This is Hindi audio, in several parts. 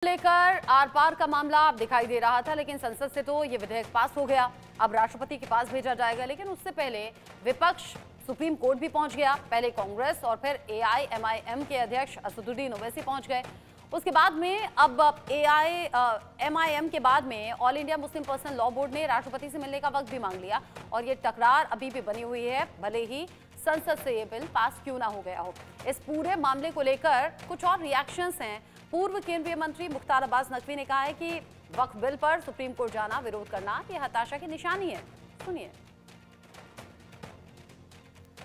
लेकर आर पार का मामला अब दिखाई दे रहा था, लेकिन संसद से तो ये विधेयक पास हो गया। अब राष्ट्रपति के पास भेजा जाएगा, लेकिन उससे पहले विपक्ष सुप्रीम कोर्ट भी पहुंच गया। पहले कांग्रेस और फिर एआईएमआईएम के अध्यक्ष असदुद्दीन ओवैसी पहुंच गए। उसके बाद में अब एआईएमआईएम के बाद में all India Muslim personal law board ने राष्ट्रपति से मिलने का वक्त भी मांग लिया, और ये तकरार अभी भी बनी हुई है, भले ही संसद से ये बिल पास क्यों ना हो गया हो। इस पूरे मामले को लेकर कुछ और रिएक्शंस हैं। पूर्व केंद्रीय मंत्री मुख्तार अब्बास नकवी ने कहा है कि वक्फ बिल पर सुप्रीम कोर्ट जाना, विरोध करना, ये हताशा की निशानी है। सुनिए।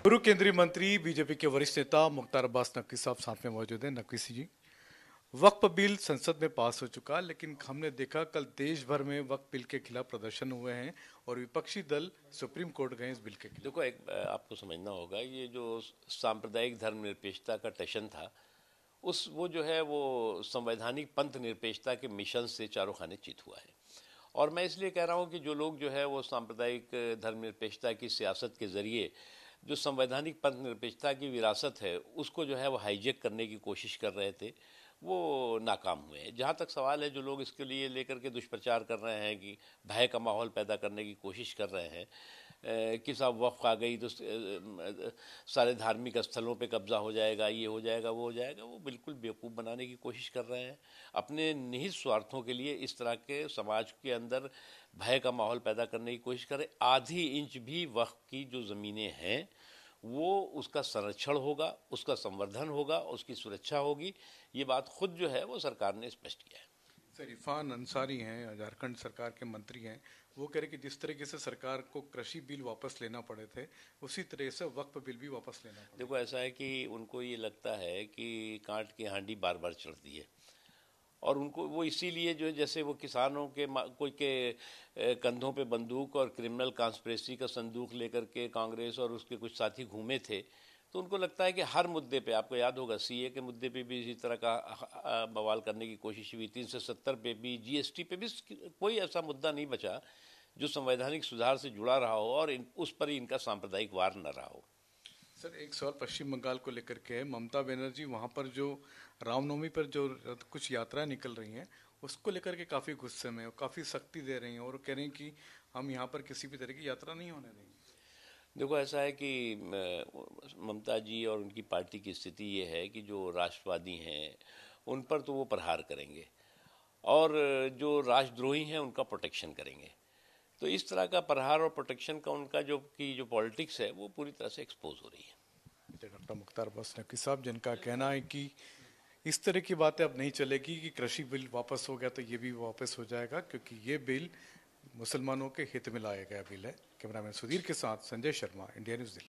पूर्व केंद्रीय मंत्री बीजेपी के वरिष्ठ नेता मुख्तार अब्बास नकवी साहब साथ में मौजूद हैं। नकवी जी, वक्फ बिल संसद में पास हो चुका, लेकिन हमने देखा कल देश भर में वक्फ बिल के खिलाफ प्रदर्शन हुए हैं और विपक्षी दल सुप्रीम कोर्ट गए इस बिल के खिलाफ। देखो, एक आपको समझना होगा, ये जो सांप्रदायिक धर्मनिरपेक्षता का टशन था, वो जो है वो संवैधानिक पंथ निरपेक्षता के मिशन से चारों खाने चित हुआ है। और मैं इसलिए कह रहा हूँ कि जो लोग जो है वो सांप्रदायिक धर्मनिरपेक्षता की सियासत के जरिए जो संवैधानिक पंथ निरपेक्षता की विरासत है उसको जो है वो हाईजेक करने की कोशिश कर रहे थे, वो नाकाम हुए हैं। जहाँ तक सवाल है, जो लोग इसके लिए लेकर के दुष्प्रचार कर रहे हैं कि भय का माहौल पैदा करने की कोशिश कर रहे हैं कि साहब वक्फ आ गई तो सारे धार्मिक स्थलों पे कब्जा हो जाएगा, ये हो जाएगा, वो हो जाएगा, वो बिल्कुल बेवकूफ़ बनाने की कोशिश कर रहे हैं। अपने निहित स्वार्थों के लिए इस तरह के समाज के अंदर भय का माहौल पैदा करने की कोशिश कर रहे। आधी इंच भी वक्फ की जो ज़मीनें हैं वो उसका संरक्षण होगा, उसका संवर्धन होगा, उसकी सुरक्षा होगी। ये बात खुद जो है वो सरकार ने स्पष्ट किया है। सर, इरफान अंसारी हैं, झारखंड सरकार के मंत्री हैं, वो कह रहे कि जिस तरीके से सरकार को कृषि बिल वापस लेना पड़े थे, उसी तरह से वक्फ बिल भी वापस लेना पड़े। देखो, ऐसा है कि उनको ये लगता है कि कांट की हांडी बार बार चढ़ती है, और उनको वो इसीलिए जो है, जैसे वो किसानों के कोई के कंधों पे बंदूक और क्रिमिनल कॉन्स्पिरेसी का संदूक लेकर के कांग्रेस और उसके कुछ साथी घूमे थे, तो उनको लगता है कि हर मुद्दे पे, आपको याद होगा सीए के मुद्दे पे भी इसी तरह का बवाल करने की कोशिश हुई, 370 पे भी, जीएसटी पे भी, कोई ऐसा मुद्दा नहीं बचा जो संवैधानिक सुधार से जुड़ा रहा हो और उस पर ही इनका सांप्रदायिक वार न रहा हो। सर, एक सवाल पश्चिम बंगाल को लेकर के है। ममता बनर्जी वहाँ पर जो रामनवमी पर जो कुछ यात्राएं निकल रही हैं उसको लेकर के काफ़ी गुस्से में और काफ़ी सख्ती दे रही हैं, और कह रही हैं कि हम यहाँ पर किसी भी तरह की यात्रा नहीं होने देंगे। देखो, ऐसा है कि ममता जी और उनकी पार्टी की स्थिति ये है कि जो राष्ट्रवादी हैं उन पर तो वो प्रहार करेंगे, और जो राष्ट्रद्रोही हैं उनका प्रोटेक्शन करेंगे। तो इस तरह का प्रहार और प्रोटेक्शन का उनका जो पॉलिटिक्स है वो पूरी तरह से एक्सपोज हो रही है। डॉक्टर मुख्तार अब्बास नकवी साहब, जिनका कहना है कि इस तरह की बातें अब नहीं चलेगी कि कृषि बिल वापस हो गया तो ये भी वापस हो जाएगा, क्योंकि ये बिल मुसलमानों के हित में लाया गया बिल है। कैमरामैन सुधीर के साथ संजय शर्मा, इंडिया न्यूज़ दिल्ली।